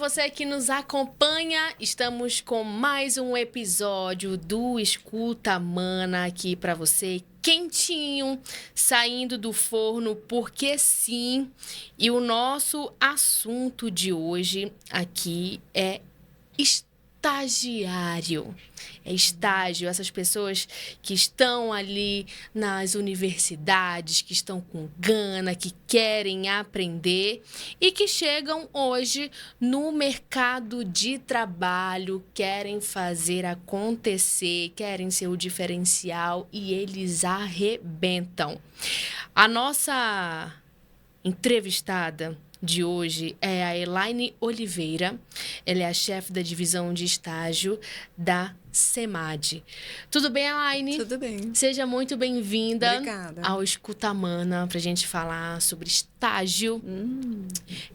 você que nos acompanha. Estamos com mais um episódio do Escuta Mana aqui para você, quentinho, saindo do forno, porque sim. E o nosso assunto de hoje aqui é estagiário. É estágio, essas pessoas que estão ali nas universidades, que estão com gana, que querem aprender e que chegam hoje no mercado de trabalho, querem fazer acontecer, querem ser o diferencial e eles arrebentam. A nossa entrevistada de hoje é a Elaine Oliveira. Ela é a chefe da divisão de estágio da CEMAD. Tudo bem, Elaine? Tudo bem. Seja muito bem-vinda. Obrigada. Ao Escuta Mana, para a gente falar sobre estágio.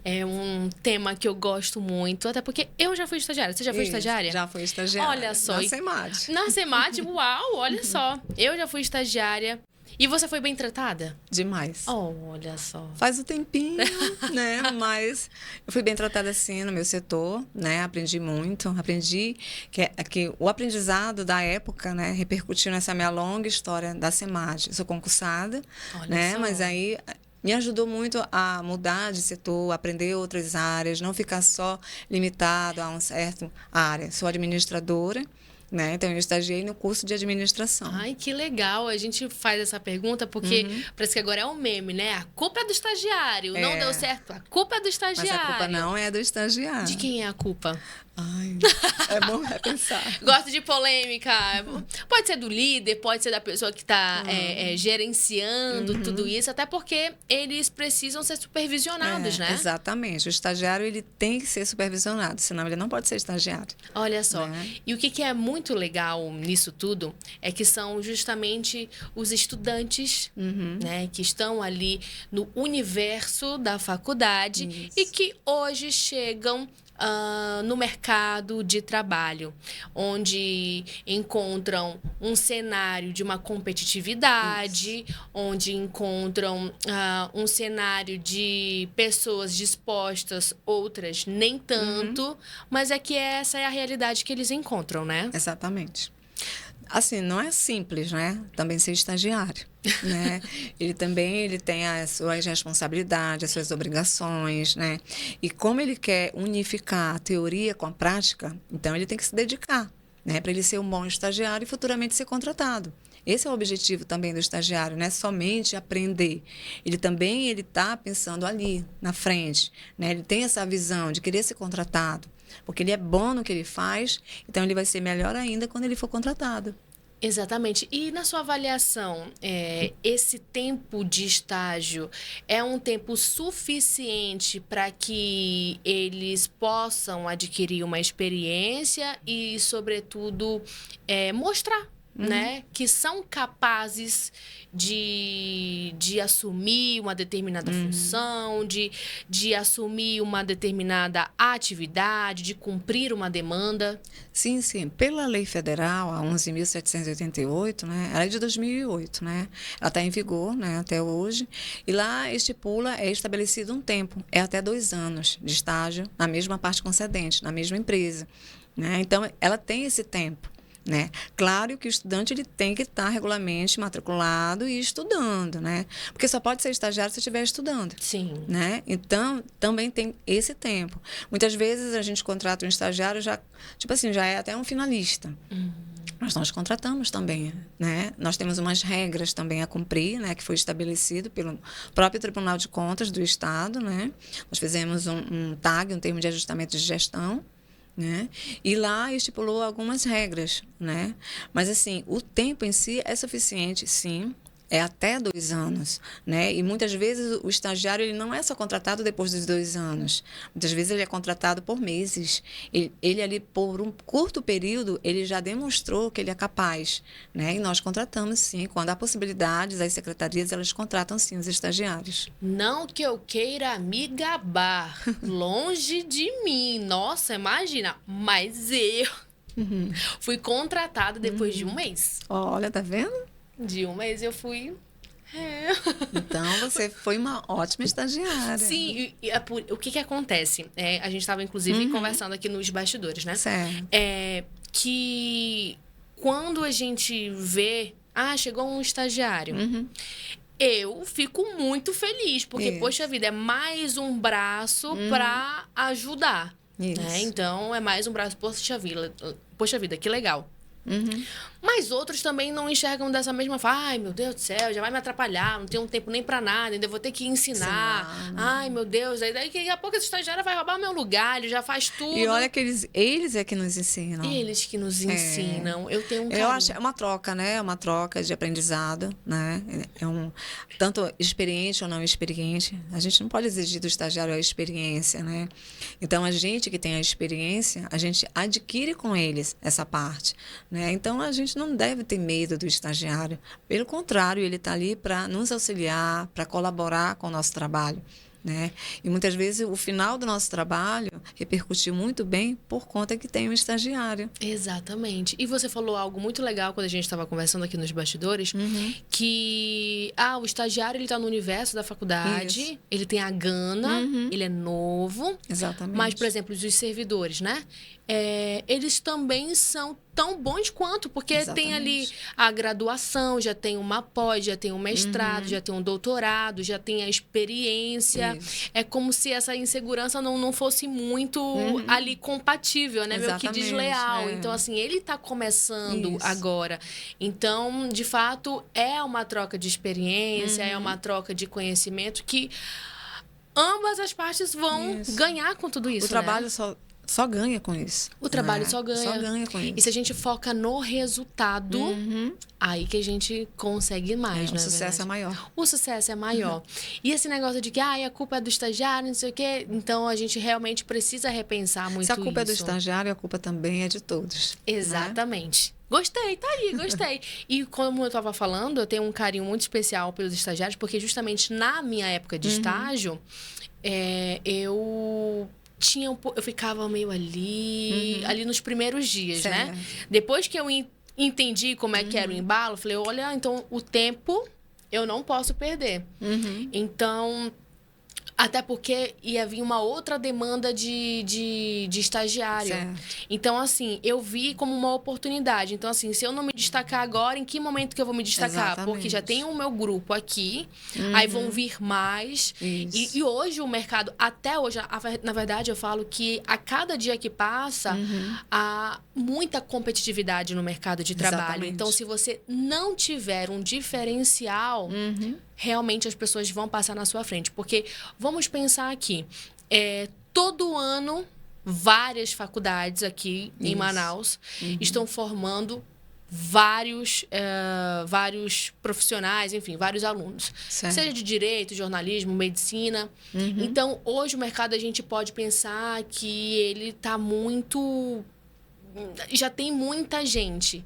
É um tema que eu gosto muito, até porque eu já fui estagiária. Você já foi estagiária? Já fui estagiária. Olha só. Na CEMAD. Na CEMAD, uau, olha só. Eu já fui estagiária. E você foi bem tratada? Demais. Oh, olha só. Faz um tempinho, né? Mas eu fui bem tratada, sim, no meu setor, né? Aprendi muito. Aprendi que o aprendizado da época, né? Repercutiu nessa minha longa história da CEMAD. Eu sou concursada, Olha né? só. Mas aí me ajudou muito a mudar de setor, aprender outras áreas, não ficar só limitado a uma certa área. Sou administradora, né? Então, eu estagiei no curso de administração. Ai, que legal. A gente faz essa pergunta porque parece que agora é um meme, né? A culpa é do estagiário. Não deu certo. A culpa é do estagiário. Mas a culpa não é do estagiário. De quem é a culpa? Ai, é bom repensar. Gosto de polêmica. Pode ser do líder, pode ser da pessoa que está gerenciando tudo isso, até porque eles precisam ser supervisionados, né? Exatamente. O estagiário, ele tem que ser supervisionado, senão ele não pode ser estagiário. Olha só. E o que é muito legal nisso tudo é que são justamente os estudantes, né, que estão ali no universo da faculdade e que hoje chegam no mercado de trabalho, onde encontram um cenário de uma competitividade, onde encontram um cenário de pessoas dispostas, outras nem tanto, mas é que essa é a realidade que eles encontram, né? Exatamente. Assim, não é simples, né? Também ser estagiário, né? Ele tem as suas responsabilidades, as suas obrigações, né? E como ele quer unificar a teoria com a prática, então ele tem que se dedicar, né? Para ele ser um bom estagiário e futuramente ser contratado. Esse é o objetivo também do estagiário, não é somente aprender. Ele também está pensando ali, na frente, né? Ele tem essa visão de querer ser contratado, porque ele é bom no que ele faz, então ele vai ser melhor ainda quando ele for contratado. Exatamente. E na sua avaliação, esse tempo de estágio é um tempo suficiente para que eles possam adquirir uma experiência e, sobretudo, mostrar, né, que são capazes de assumir uma determinada função, de assumir uma determinada atividade, de cumprir uma demanda? Sim, sim. Pela lei federal, a 11.788, né, ela é de 2008, né? Ela está em vigor, né, até hoje. E lá é estabelecido um tempo, é até 2 anos de estágio na mesma parte concedente, na mesma empresa, né? Então, ela tem esse tempo, né? Claro que o estudante ele tem que estar regularmente matriculado e estudando, né? Porque só pode ser estagiário se estiver estudando. Sim. Né? Então, também tem esse tempo. Muitas vezes a gente contrata um estagiário já é até um finalista. Mas nós contratamos também, né? Nós temos umas regras também a cumprir, né? Que foi estabelecido pelo próprio Tribunal de Contas do Estado, né? Nós fizemos um TAG, um termo de ajustamento de gestão, né? E lá estipulou algumas regras, né? Mas, assim, o tempo em si é suficiente, sim. É até 2 anos, né? E muitas vezes o estagiário ele não é só contratado depois dos 2 anos. Muitas vezes ele é contratado por meses. Ele ali, por um curto período, ele já demonstrou que ele é capaz, né? E nós contratamos, sim. Quando há possibilidades, as secretarias, elas contratam, sim, os estagiários. Não que eu queira me gabar, longe de mim. Nossa, imagina, mas eu fui contratada depois de um mês. Olha, tá vendo? De um mês eu fui É. Então, você foi uma ótima estagiária. Sim, o que acontece? A gente estava, inclusive, conversando aqui nos bastidores, né? Certo. Que quando a gente vê... chegou um estagiário. Eu fico muito feliz, porque, Isso. poxa vida, é mais um braço para ajudar. Isso. Né? Então, é mais um braço. Poxa vida, que legal. Mas outros também não enxergam dessa mesma forma. Ai, meu Deus do céu, já vai me atrapalhar, não tenho tempo nem pra nada, ainda vou ter que ensinar. Ai, meu Deus, aí daqui a pouco esse estagiário vai roubar o meu lugar, ele já faz tudo. E olha que eles é que nos ensinam. Eles que nos ensinam. Eu tenho um carinho. Eu acho é uma troca, né? É uma troca de aprendizado, né? Tanto experiente ou não experiente. A gente não pode exigir do estagiário a experiência, né? Então, a gente que tem a experiência, a gente adquire com eles essa parte, né? Então, a gente não deve ter medo do estagiário. Pelo contrário, ele está ali para nos auxiliar, para colaborar com o nosso trabalho, né? E muitas vezes o final do nosso trabalho repercutiu muito bem por conta que tem um estagiário. Exatamente. E você falou algo muito legal quando a gente estava conversando aqui nos bastidores, que o estagiário ele está no universo da faculdade, Isso. ele tem a gana, ele é novo. Exatamente. Mas, por exemplo, os servidores, né? Eles também são tão bons quanto, porque Exatamente. tem ali a graduação, já tem uma pós, já tem um mestrado, já tem um doutorado, já tem a experiência. Isso. É como se essa insegurança não fosse muito ali compatível, né? Meio que Exatamente, desleal. Então, assim, ele está começando agora. Então, de fato, é uma troca de experiência, é uma troca de conhecimento que ambas as partes vão ganhar com tudo isso, O trabalho só ganha com isso. O trabalho só ganha. Só ganha com isso. E se a gente foca no resultado, aí que a gente consegue mais, né? O sucesso é maior. O sucesso é maior. E esse negócio de que a culpa é do estagiário, não sei o quê. Então, a gente realmente precisa repensar muito isso. Se a culpa é do estagiário, a culpa também é de todos. Exatamente. Né? Gostei, tá aí, gostei. E como eu estava falando, eu tenho um carinho muito especial pelos estagiários, porque justamente na minha época de estágio, eu ficava meio ali nos primeiros dias, certo. né? Depois que eu entendi como é que era o embalo, falei, olha, então o tempo eu não posso perder. Então, até porque ia vir uma outra demanda de estagiário. Certo. Então, assim, eu vi como uma oportunidade. Então, assim, se eu não me destacar agora, em que momento que eu vou me destacar? Exatamente. Porque já tem o meu grupo aqui, aí vão vir mais. E hoje o mercado, até hoje, na verdade, eu falo que a cada dia que passa, há muita competitividade no mercado de trabalho. Exatamente. Então, se você não tiver um diferencial, realmente as pessoas vão passar na sua frente. Porque, vamos pensar aqui, todo ano, várias faculdades aqui em Manaus estão formando vários profissionais, enfim, vários alunos. Certo. Seja de direito, jornalismo, medicina. Então, hoje o mercado a gente pode pensar que ele está muito... Já tem muita gente.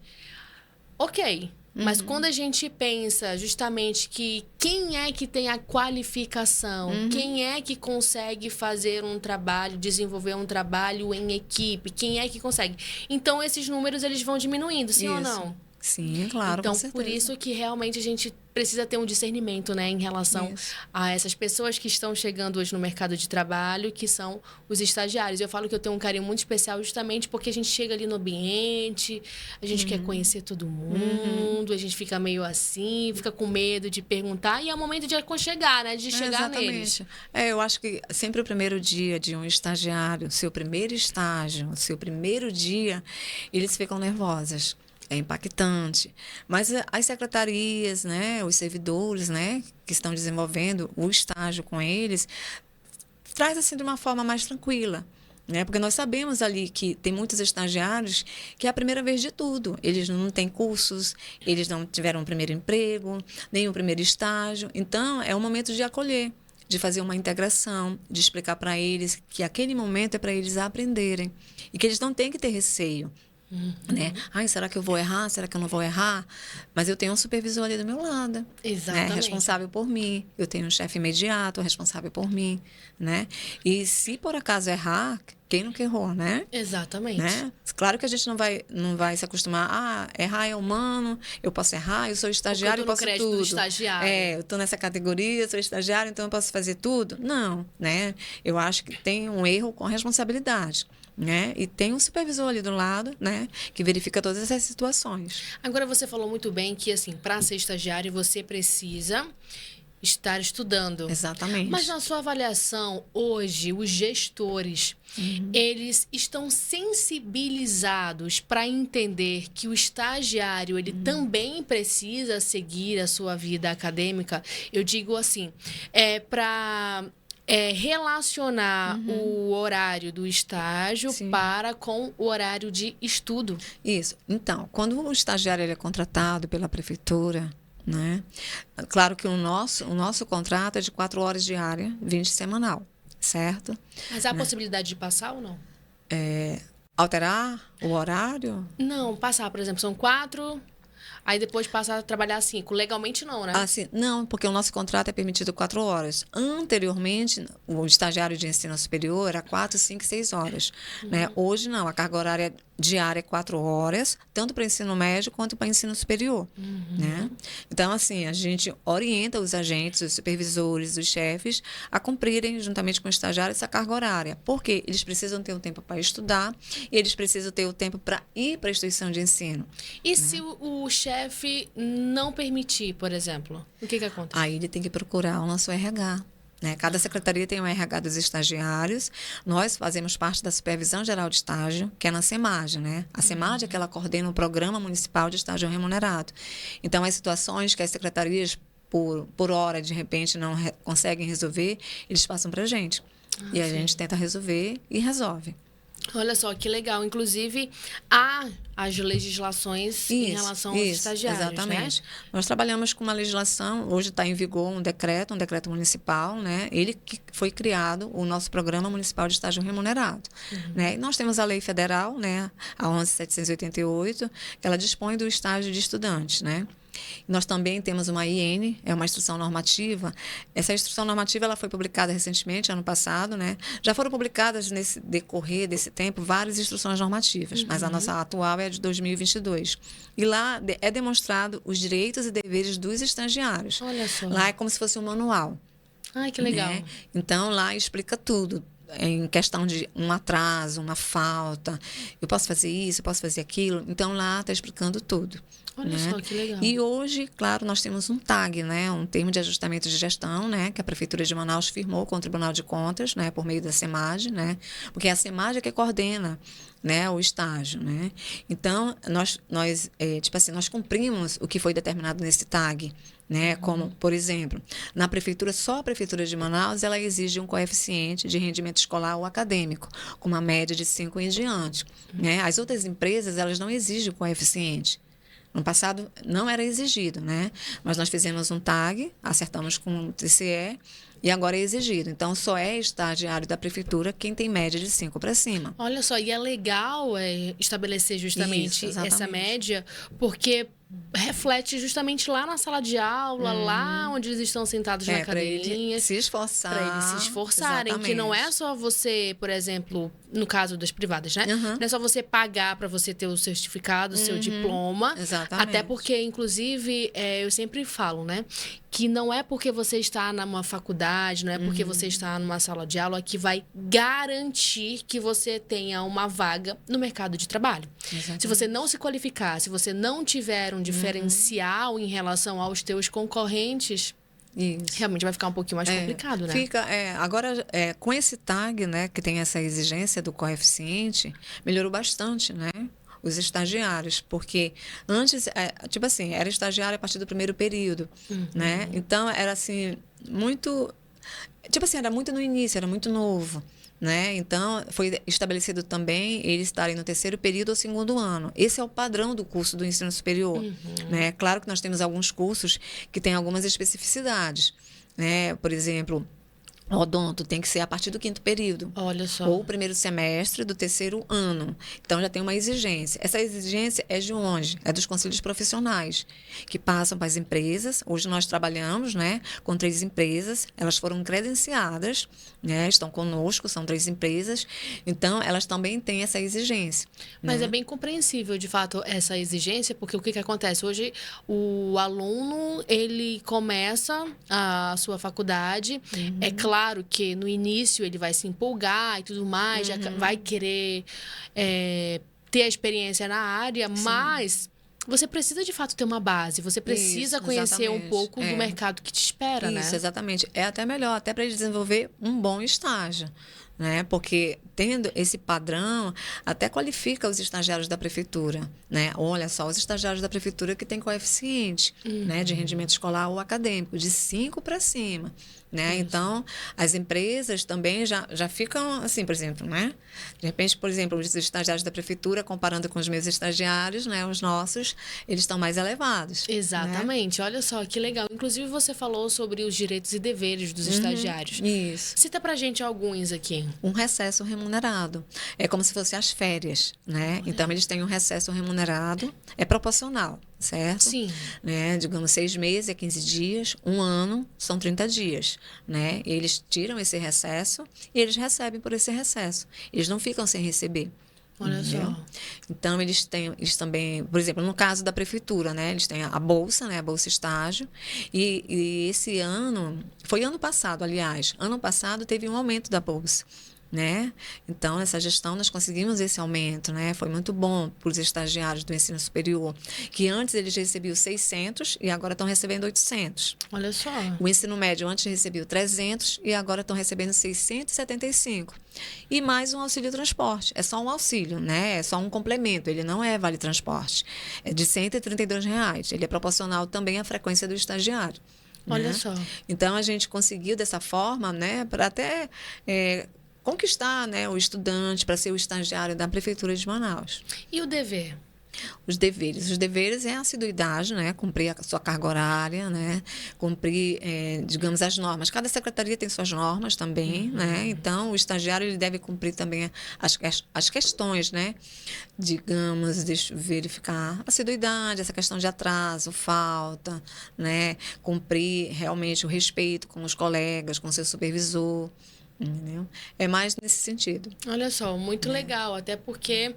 Ok. Mas quando a gente pensa justamente que quem é que tem a qualificação, quem é que consegue fazer um trabalho, desenvolver um trabalho em equipe, quem é que consegue? Então, esses números eles vão diminuindo, sim ou não? Sim, claro, Então, com certeza. por isso que realmente a gente precisa ter um discernimento, né, em relação a essas pessoas que estão chegando hoje no mercado de trabalho, que são os estagiários. Eu falo que eu tenho um carinho muito especial justamente porque a gente chega ali no ambiente, a gente quer conhecer todo mundo, a gente fica meio assim, fica com medo de perguntar, e é o momento de aconchegar, né, de chegar neles. Eu acho que sempre o primeiro dia de um estagiário, seu primeiro estágio, seu primeiro dia, eles ficam nervosos. É impactante. Mas as secretarias, né, os servidores, né, que estão desenvolvendo o estágio com eles, traz assim de uma forma mais tranquila. Né? Porque nós sabemos ali que tem muitos estagiários que é a primeira vez de tudo. Eles não têm cursos, eles não tiveram um primeiro emprego, nem um primeiro estágio. Então, é um momento de acolher, de fazer uma integração, de explicar para eles que aquele momento é para eles aprenderem. E que eles não têm que ter receio. Né? Ai, será que eu vou errar? Será que eu não vou errar? Mas eu tenho um supervisor ali do meu lado. Exatamente. Né? Responsável por mim. Eu tenho um chefe imediato, responsável por mim. Né? E se por acaso errar, quem nunca errou, né? Exatamente. Né? Claro que a gente não vai se acostumar, errar é humano, eu posso errar, eu sou estagiário, eu posso tudo. Do estagiário. Eu estou nessa categoria, sou estagiário, então eu posso fazer tudo. Não, né? Eu acho que tem um erro com responsabilidade. Né? E tem um supervisor ali do lado, né, que verifica todas essas situações. Agora, você falou muito bem que, assim, para ser estagiário, você precisa estar estudando. Exatamente. Mas na sua avaliação, hoje, os gestores, eles estão sensibilizados para entender que o estagiário, ele também precisa seguir a sua vida acadêmica? Eu digo assim, para relacionar o horário do estágio para com o horário de estudo. Isso. Então, quando o estagiário ele é contratado pela prefeitura, né? Claro que o nosso contrato é de 4 horas diária, 20 semanal, certo? Mas há possibilidade de passar ou não? Alterar o horário? Não, passar, por exemplo, são 4... Aí depois passar a trabalhar 5. Legalmente não, né? Assim, não, porque o nosso contrato é permitido 4 horas. Anteriormente, o estagiário de ensino superior era 4, 5, 6 horas. Né? Hoje não, a carga horária diária é 4 horas, tanto para ensino médio quanto para ensino superior. Né? Então, assim, a gente orienta os agentes, os supervisores, os chefes a cumprirem, juntamente com o estagiário, essa carga horária. Porque eles precisam ter o tempo para estudar e eles precisam ter o tempo para ir para a instituição de ensino. E se o chefe não permitir, por exemplo, o que acontece? Aí ele tem que procurar o nosso RH. Né? Cada secretaria tem um RH dos estagiários. Nós fazemos parte da Supervisão Geral de Estágio, que é na SEMAG. Né? A SEMAG é que ela coordena o Programa Municipal de Estágio Remunerado. Então, as situações que as secretarias, por hora, de repente, não conseguem resolver, eles passam para a gente. E a gente tenta resolver e resolve. Olha só, que legal. Inclusive, há as legislações em relação aos estagiários, exatamente. Né? Nós trabalhamos com uma legislação, hoje está em vigor um decreto municipal, né? Ele que foi criado, o nosso Programa Municipal de Estágio Remunerado. Né? E nós temos a lei federal, né? A 11.788, que ela dispõe do estágio de estudantes, né? Nós também temos uma IN, é uma instrução normativa. Essa instrução normativa ela foi publicada recentemente, ano passado, né? Já foram publicadas nesse decorrer desse tempo várias instruções normativas, mas a nossa atual é de 2022. E lá é demonstrado os direitos e deveres dos estagiários. Olha só. Lá é como se fosse um manual. Ai, que legal. Né? Então, lá explica tudo. Em questão de um atraso, uma falta, eu posso fazer isso, eu posso fazer aquilo. Então, lá está explicando tudo. Olha só, que legal. E hoje, claro, nós temos um TAG, né, um termo de ajustamento de gestão, né, que a Prefeitura de Manaus firmou com o Tribunal de Contas, né, por meio da SEMAG, né, porque é a SEMAG é que coordena, né, o estágio, né. Então, nós cumprimos o que foi determinado nesse TAG, né, como, por exemplo, na prefeitura, só a Prefeitura de Manaus, ela exige um coeficiente de rendimento escolar ou acadêmico, com uma média de 5 em diante, né. As outras empresas, elas não exigem coeficiente. No passado, não era exigido, né? Mas nós fizemos um TAG, acertamos com o TCE, e agora é exigido. Então, só é estagiário da prefeitura quem tem média de 5 para cima. Olha só, e é legal estabelecer justamente essa média, porque reflete justamente lá na sala de aula, lá onde eles estão sentados na cadeirinha. Para eles se esforçarem, que não é só você, por exemplo, no caso das privadas, né? Não é só você pagar para você ter o certificado, o seu diploma. Exatamente. Até porque, inclusive, eu sempre falo, né? Que não é porque você está numa faculdade, não é porque você está numa sala de aula que vai garantir que você tenha uma vaga no mercado de trabalho. Exatamente. Se você não se qualificar, se você não tiver um diferencial em relação aos teus concorrentes, realmente vai ficar um pouquinho mais complicado, né? Agora, com esse TAG, né, que tem essa exigência do coeficiente, melhorou bastante, né? Os estagiários, porque antes, era estagiário a partir do primeiro período, né? Então, era assim, muito... era muito no início, era muito novo, né? Então, foi estabelecido também eles estarem no terceiro período ou segundo ano. Esse é o padrão do curso do ensino superior, né? Claro que nós temos alguns cursos que têm algumas especificidades, né? Por exemplo... Odonto tem que ser a partir do 5º período. Olha só. Ou o 1º semestre do 3º ano. Então, já tem uma exigência. Essa exigência é de onde? É dos conselhos profissionais, que passam para as empresas. Hoje nós trabalhamos, né, com 3 empresas. Elas foram credenciadas, né, estão conosco, são 3 empresas. Então, elas também têm essa exigência. Mas né? é bem compreensível, de fato, essa exigência, porque o que acontece? Hoje, o aluno, ele começa a sua faculdade, é claro que no início ele vai se empolgar e tudo mais, já vai querer ter a experiência na área, mas você precisa, de fato, ter uma base, você precisa Isso, conhecer um exatamente. pouco do mercado que te espera, né? Isso, exatamente. É até melhor, até para ele desenvolver um bom estágio, né? Porque tendo esse padrão, até qualifica os estagiários da prefeitura, né? Olha só, os estagiários da prefeitura que têm coeficiente, né, de rendimento escolar ou acadêmico, de 5 para cima. Né? Então, as empresas também já ficam assim, por exemplo, né? De repente, por exemplo, os estagiários da prefeitura, comparando com os meus estagiários, né, os nossos, eles estão mais elevados. Exatamente. Né? Olha só, que legal. Inclusive, você falou sobre os direitos e deveres dos estagiários. Isso. Cita pra gente alguns aqui. Um recesso remunerado. É como se fossem as férias, né? Olha. Então, eles têm um recesso remunerado, é proporcional. Certo? Sim. Né? Digamos, 6 meses é 15 dias, 1 ano são 30 dias, né? Eles tiram esse recesso e eles recebem por esse recesso. Eles não ficam sem receber. Olha só. Então, eles também, por exemplo, no caso da prefeitura, né? Eles têm a bolsa, né? A bolsa estágio. E esse ano, foi ano passado, aliás, ano passado teve um aumento da bolsa. Né? Então, nessa gestão, nós conseguimos esse aumento, né? Foi muito bom para os estagiários do ensino superior, que antes eles recebiam 600 e agora estão recebendo 800. Olha só. O ensino médio antes recebia 300 e agora estão recebendo 675. E mais um auxílio transporte. É só um auxílio, né? É só um complemento. Ele não é vale transporte. É de R$ 132. Ele é proporcional também à frequência do estagiário. Olha né? só. Então, a gente conseguiu dessa forma, né? Para até conquistar, né, o estudante para ser o estagiário da Prefeitura de Manaus. E o dever? Os deveres é a assiduidade, né, cumprir a sua carga horária, né, cumprir, digamos, as normas. Cada secretaria tem suas normas também, né, então o estagiário ele deve cumprir também as questões, né, digamos, verificar a assiduidade, essa questão de atraso, falta, né, cumprir realmente o respeito com os colegas, com o seu supervisor. Entendeu? É mais nesse sentido. Olha só, muito legal, até porque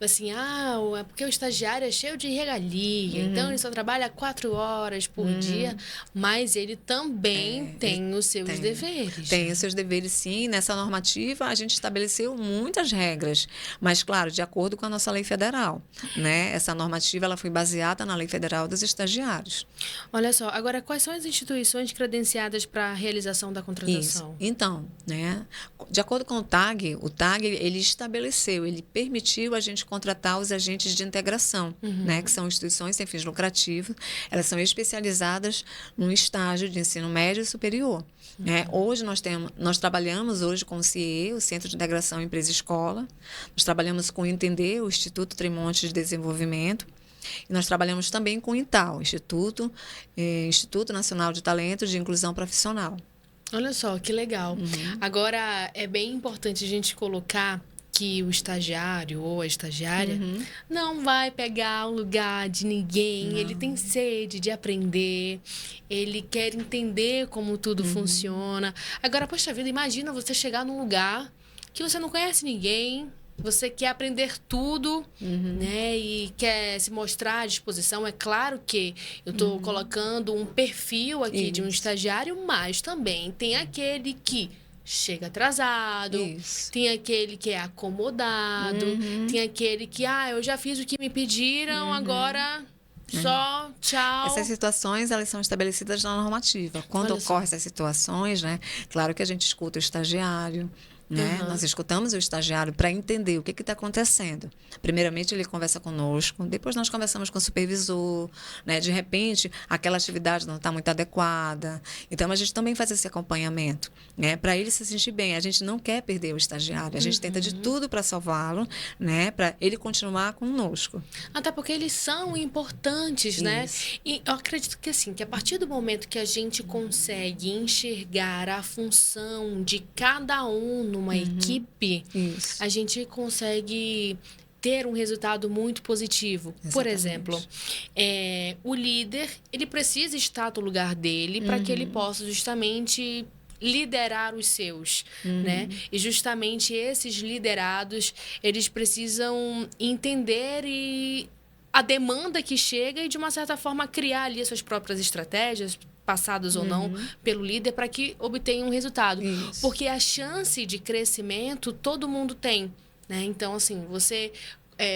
assim, é porque o estagiário é cheio de regalia, então ele só trabalha 4 horas por dia, mas ele também tem os seus deveres. Tem os seus deveres, sim. Nessa normativa, a gente estabeleceu muitas regras, mas, claro, de acordo com a nossa lei federal, né? Essa normativa ela foi baseada na Lei Federal dos Estagiários. Olha só, agora, quais são as instituições credenciadas para a realização da contratação? Isso. Então, né, de acordo com o TAG ele estabeleceu, ele permitiu a gente contratar os agentes de integração, né, que são instituições sem fins lucrativos. Elas são especializadas no estágio de ensino médio e superior. Né? Hoje nós trabalhamos hoje com o CIE, o Centro de Integração Empresa-Escola. Nós trabalhamos com o Entender, o Instituto Tremonte de Desenvolvimento. E nós trabalhamos também com o INTAL, Instituto Nacional de Talentos de Inclusão Profissional. Olha só, que legal. Agora, é bem importante a gente colocar que o estagiário ou a estagiária não vai pegar o lugar de ninguém. Não. Ele tem sede de aprender, ele quer entender como tudo funciona. Agora, poxa vida, imagina você chegar num lugar que você não conhece ninguém, você quer aprender tudo, né? E quer se mostrar à disposição. É claro que eu estou colocando um perfil aqui de um estagiário, mas também tem aquele que chega atrasado, tem aquele que é acomodado, tem aquele que, eu já fiz o que me pediram, agora só tchau. Essas situações, elas são estabelecidas na normativa. Quando ocorrem essas situações, né? Claro que a gente escuta o estagiário, né? Nós escutamos o estagiário para entender o que está acontecendo. Primeiramente, ele conversa conosco, depois nós conversamos com o supervisor, né? De repente, aquela atividade não está muito adequada. Então, a gente também faz esse acompanhamento, né? Para ele se sentir bem. A gente não quer perder o estagiário, a gente tenta de tudo para salvá-lo, né? Para ele continuar conosco. Até porque eles são importantes, né? E eu acredito que assim, que a partir do momento que a gente consegue enxergar a função de cada um numa equipe, a gente consegue ter um resultado muito positivo. Exatamente. Por exemplo, o líder, ele precisa estar no lugar dele para que ele possa justamente liderar os seus, né? E justamente esses liderados, eles precisam entender a demanda que chega e, de uma certa forma, criar ali as suas próprias estratégias, passadas ou não, pelo líder, para que obtenha um resultado. Isso. Porque a chance de crescimento todo mundo tem, né? Então, assim, você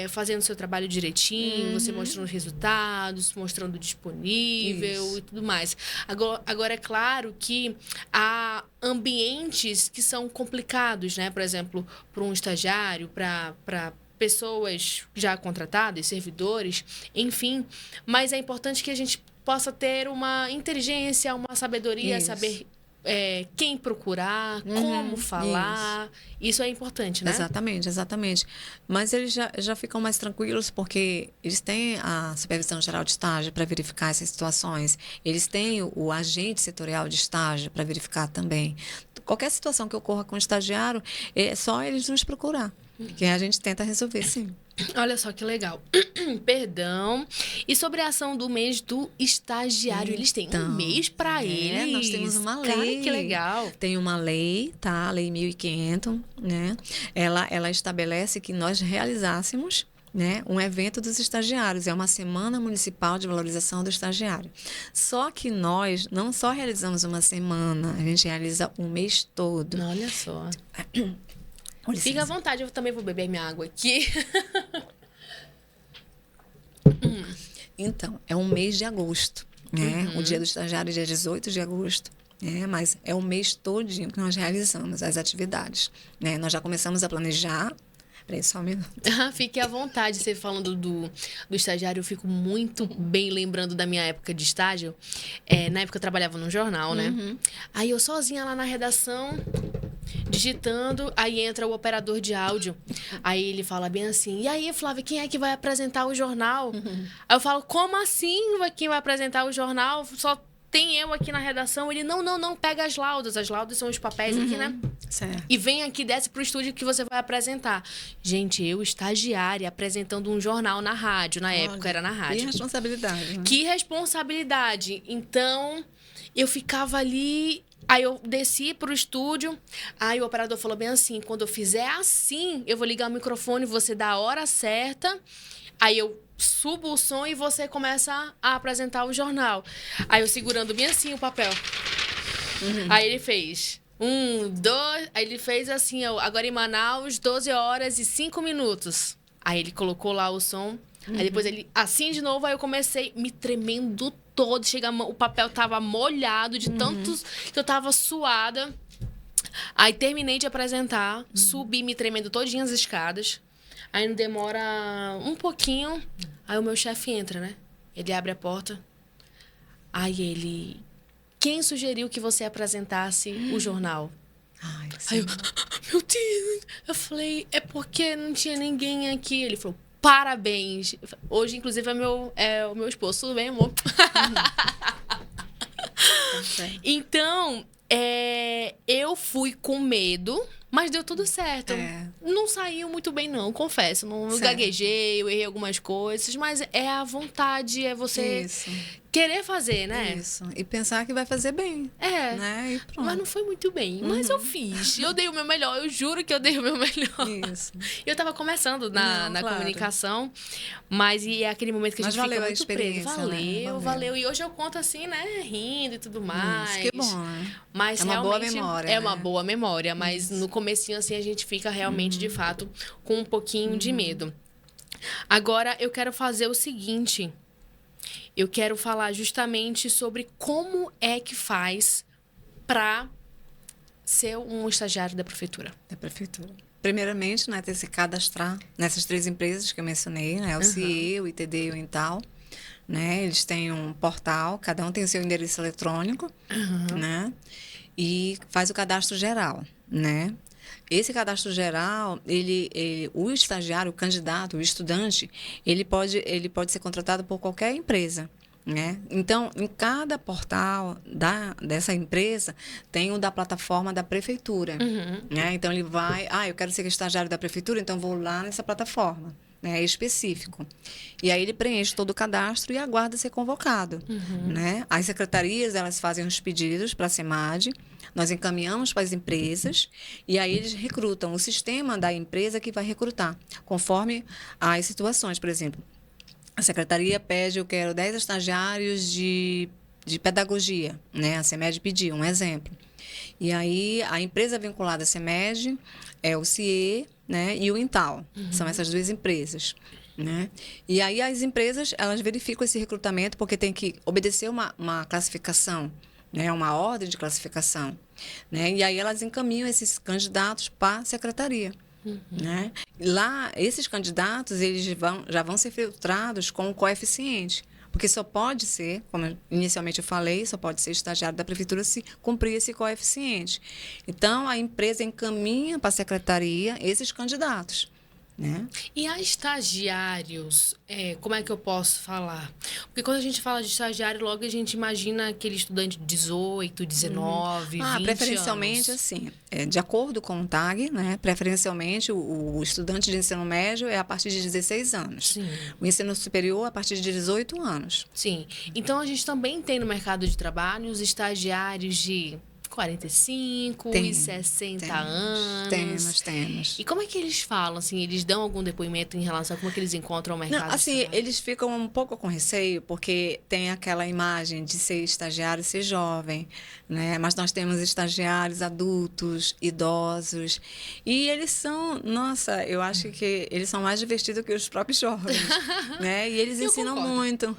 fazendo o seu trabalho direitinho, você mostrando resultados, mostrando disponível e tudo mais. Agora, é claro que há ambientes que são complicados, né? Por exemplo, para um estagiário, para pessoas já contratadas, servidores, enfim. Mas é importante que a gente possa ter uma inteligência, uma sabedoria, saber quem procurar, como falar. Isso é importante, né? Exatamente, exatamente. Mas eles já ficam mais tranquilos porque eles têm a supervisão geral de estágio para verificar essas situações. Eles têm o agente setorial de estágio para verificar também. Qualquer situação que ocorra com o estagiário, é só eles nos procurar. Que a gente tenta resolver, sim. Olha só que legal. Perdão. E sobre a ação do mês do estagiário, eles têm um mês para eles. Nós temos uma lei. Cara, que legal. Tem uma lei, tá? A Lei 1500, né? Ela estabelece que nós realizássemos, né, um evento dos estagiários. É uma semana municipal de valorização do estagiário. Só que nós não só realizamos uma semana, a gente realiza um mês todo. Olha só. Fica à vontade, eu também vou beber minha água aqui. Então, é um mês de agosto, né? O dia do estagiário é dia 18 de agosto. Mas é o mês todinho que nós realizamos as atividades, né? Nós já começamos a planejar. Peraí, só um minuto. Fique à vontade. Você falando do estagiário, eu fico muito bem lembrando da minha época de estágio. Na época eu trabalhava num jornal, né? Aí eu sozinha lá na redação, digitando, aí entra o operador de áudio. Aí ele fala bem assim: e aí, Flávia, quem é que vai apresentar o jornal? Aí eu falo: como assim quem vai apresentar o jornal? Só tem eu aqui na redação. Ele: não, pega as laudas. As laudas são os papéis aqui, né? Certo. E vem aqui, desce pro estúdio que você vai apresentar. Gente, eu, estagiária, apresentando um jornal na rádio. Na época era na rádio. Que responsabilidade, né? Que responsabilidade. Então, eu ficava ali. Aí eu desci pro estúdio, aí o operador falou bem assim: quando eu fizer assim, eu vou ligar o microfone, você dá a hora certa, aí eu subo o som e você começa a apresentar o jornal. Aí eu segurando bem assim o papel. Aí ele fez 1, 2, aí ele fez assim: agora em Manaus, 12 horas e 5 minutos. Aí ele colocou lá o som, aí depois ele assim de novo, aí eu comecei me tremendo todo, o papel tava molhado de tantos que eu tava suada. Aí terminei de apresentar, subi me tremendo todinha as escadas. Aí não demora um pouquinho, aí o meu chefe entra, né? Ele abre a porta. Aí ele: quem sugeriu que você apresentasse o jornal? Aí eu: meu Deus! Eu falei: é porque não tinha ninguém aqui. Ele falou: parabéns. Hoje, inclusive, é o meu esposo. Tudo bem, amor? Então, eu fui com medo, mas deu tudo certo. Não saiu muito bem, não, confesso. Não gaguejei, eu errei algumas coisas, mas é a vontade, é você querer fazer, né? Isso. E pensar que vai fazer bem. Né? E pronto. Mas não foi muito bem. Mas eu fiz. Eu dei o meu melhor. Eu juro que eu dei o meu melhor. Isso. Eu tava começando na comunicação, mas é aquele momento que a gente fica muito preso. Valeu. E hoje eu conto assim, né? Rindo e tudo mais. Isso, que bom, né? Mas é uma boa memória. É uma boa memória. Mas no comecinho, assim, a gente fica realmente, de fato, com um pouquinho de medo. Agora, eu quero fazer o seguinte. Eu quero falar justamente sobre como é que faz para ser um estagiário da prefeitura? Da prefeitura. Primeiramente, né, ter se cadastrar nessas 3 empresas que eu mencionei, né, o CIE, o ITD e o Intal. Né, eles têm um portal, cada um tem o seu endereço eletrônico, né, e faz o cadastro geral, né. Esse cadastro geral, o estagiário, o candidato, o estudante, ele pode ser contratado por qualquer empresa. Né? Então, em cada portal dessa empresa, tem o da plataforma da prefeitura. Né? Então, ele vai... eu quero ser estagiário da prefeitura, então vou lá nessa plataforma. Né? É específico. E aí ele preenche todo o cadastro e aguarda ser convocado. Né? As secretarias, elas fazem os pedidos para a SEMAD, nós encaminhamos para as empresas e aí eles recrutam o sistema da empresa que vai recrutar, conforme as situações. Por exemplo, a secretaria pede, eu quero 10 estagiários de pedagogia, né? A CEMED pediu, um exemplo. E aí, a empresa vinculada à CEMED é o CIE, né? E o Intal. São essas 2 empresas. Né? E aí, as empresas, elas verificam esse recrutamento porque tem que obedecer uma classificação, né? Uma ordem de classificação. Né? E aí, elas encaminham esses candidatos para a secretaria. Né? Lá, esses candidatos, eles já vão ser filtrados com o coeficiente, porque só pode ser, como inicialmente eu falei, só pode ser estagiário da prefeitura se cumprir esse coeficiente. Então, a empresa encaminha para a secretaria esses candidatos. Né? E a estagiários, como é que eu posso falar? Porque quando a gente fala de estagiário, logo a gente imagina aquele estudante de 18, 19, 20 preferencialmente, anos. assim, de acordo com o TAG, né, preferencialmente o estudante de ensino médio é a partir de 16 anos. Sim. O ensino superior a partir de 18 anos. Sim. Então, a gente também tem no mercado de trabalho os estagiários de 45 e 60 anos. Temos. E como é que eles falam, assim, eles dão algum depoimento em relação a como é que eles encontram o mercado Não, de assim, trabalho? eles ficam um pouco com receio, porque tem aquela imagem de ser estagiário e ser jovem, né? Mas nós temos estagiários adultos, idosos, e eles são, nossa, eu acho que eles são mais divertidos que os próprios jovens, né? E eles ensinam muito.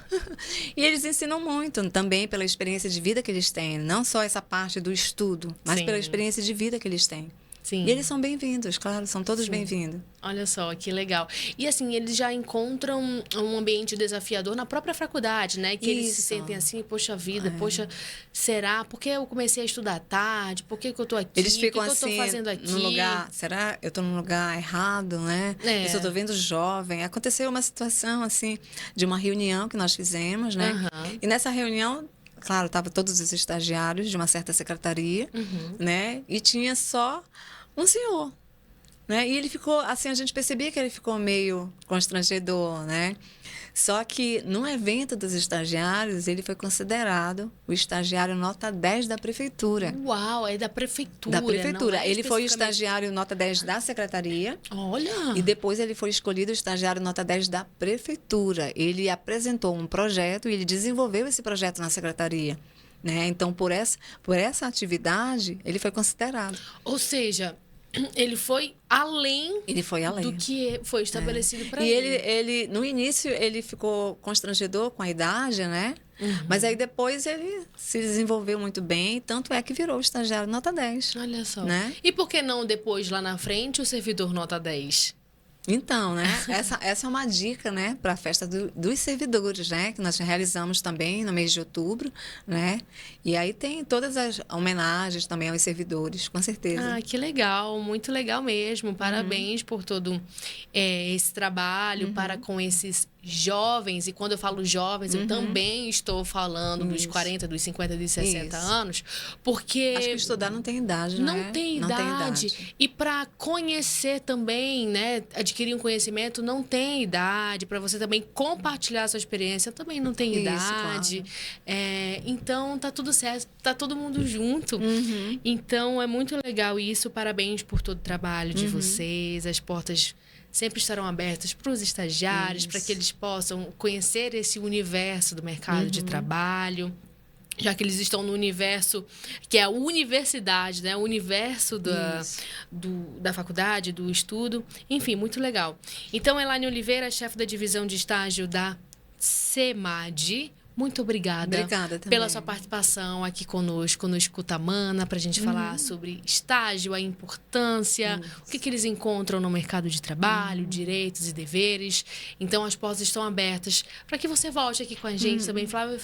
E eles ensinam muito também pela experiência de vida que eles têm, não só essa parte do estudo, mas pela experiência de vida que eles têm. Sim. E eles são bem-vindos, claro, são todos bem-vindos. Olha só, que legal. E assim, eles já encontram um ambiente desafiador na própria faculdade, né? Que eles se sentem assim, poxa vida, poxa, será? Por que eu comecei a estudar tarde? Por que eu tô aqui? Eles ficam o que assim, eu tô fazendo aqui? no lugar, será eu tô num lugar errado, né? Eu só tô vendo jovem. Aconteceu uma situação assim, de uma reunião que nós fizemos, né? E nessa reunião, claro, estavam todos os estagiários de uma certa secretaria, né? E tinha só um senhor, né? E ele ficou, assim, a gente percebia que ele ficou meio constrangedor, né? Só que no evento dos estagiários, ele foi considerado o estagiário nota 10 da prefeitura. Uau, é da prefeitura. Da prefeitura. Não é ele foi o estagiário nota 10 da secretaria. Olha! E depois ele foi escolhido o estagiário nota 10 da prefeitura. Ele apresentou um projeto e ele desenvolveu esse projeto na secretaria. Né? Então, por essa atividade, ele foi considerado. Ou seja, ele foi além, do que foi estabelecido para ele. E ele, no início, ele ficou constrangedor com a idade, né? Mas aí depois ele se desenvolveu muito bem, tanto é que virou o estagiário nota 10. Olha só. Né? E por que não depois, lá na frente, o servidor nota 10? Então, né? Essa é uma dica, né, para a festa dos servidores, né, que nós realizamos também no mês de outubro, né? E aí tem todas as homenagens também aos servidores, com certeza. Ah, que legal, muito legal mesmo. Parabéns por todo esse trabalho para com esses jovens, e quando eu falo jovens, eu também estou falando dos 40, dos 50, dos 60 anos, porque... Acho que estudar não tem idade, né? Não tem idade. E para conhecer também, né, adquirir um conhecimento, não tem idade. Para você também compartilhar a sua experiência, também não tem idade. Claro. Então, tá tudo certo, tá todo mundo junto. Então, é muito legal isso. Parabéns por todo o trabalho de vocês. As portas sempre estarão abertas para os estagiários, para que eles possam conhecer esse universo do mercado de trabalho, já que eles estão no universo que é a universidade, né? O universo da faculdade, do estudo. Enfim, muito legal. Então, Elaine Oliveira, chefe da divisão de estágio da SEMAD, muito obrigada, Obrigada também. pela sua participação aqui conosco no Escuta Mana, para a gente falar sobre estágio, a importância, o que eles encontram no mercado de trabalho, direitos e deveres. Então, as portas estão abertas para que você volte aqui com a gente também. Flávia,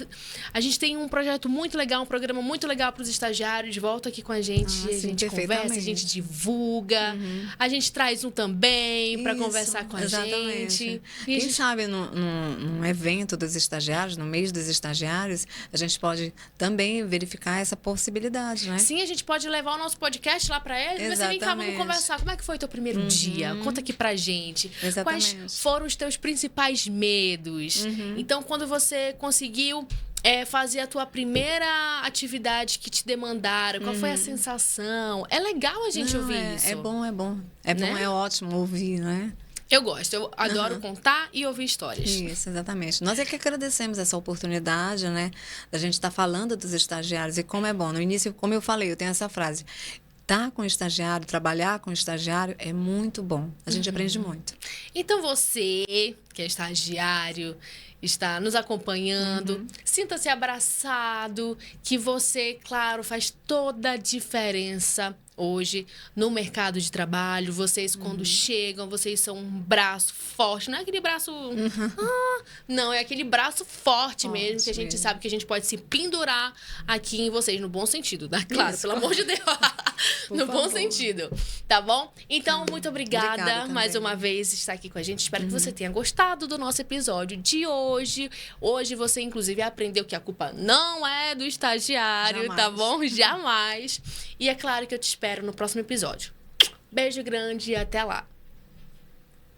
a gente tem um projeto muito legal, um programa muito legal para os estagiários. Volta aqui com a gente, a gente conversa, a gente divulga, a gente traz um também para conversar com a gente. Quem sabe num evento dos estagiários, no mês dos estagiários, a gente pode também verificar essa possibilidade, né? Sim, a gente pode levar o nosso podcast lá para eles. Mas vem cá, vamos conversar. Como é que foi o teu primeiro dia? Conta aqui pra gente. Exatamente. Quais foram os teus principais medos? Então, quando você conseguiu fazer a tua primeira atividade que te demandaram, qual foi a sensação? É legal a gente ouvir isso. É bom. É bom, é ótimo ouvir, né? Eu gosto, eu adoro contar e ouvir histórias. Isso, exatamente. Nós é que agradecemos essa oportunidade, né? Da gente estar falando dos estagiários e como é bom. No início, como eu falei, eu tenho essa frase. Estar com o estagiário, trabalhar com o estagiário é muito bom. A gente aprende muito. Então você, que é estagiário, está nos acompanhando, sinta-se abraçado, que você, claro, faz toda a diferença hoje no mercado de trabalho. Vocês, quando chegam, vocês são um braço forte. Não é aquele braço... não, é aquele braço forte mesmo, que a gente sabe que a gente pode se pendurar aqui em vocês, no bom sentido, né? Claro, pelo amor de Deus. No bom sentido, tá bom? Então, muito obrigada mais uma vez por estar aqui com a gente. Espero que você tenha gostado do nosso episódio de hoje. Hoje você, inclusive, aprendeu que a culpa não é do estagiário, tá bom? Jamais. E é claro que eu te espero no próximo episódio. Beijo grande e até lá.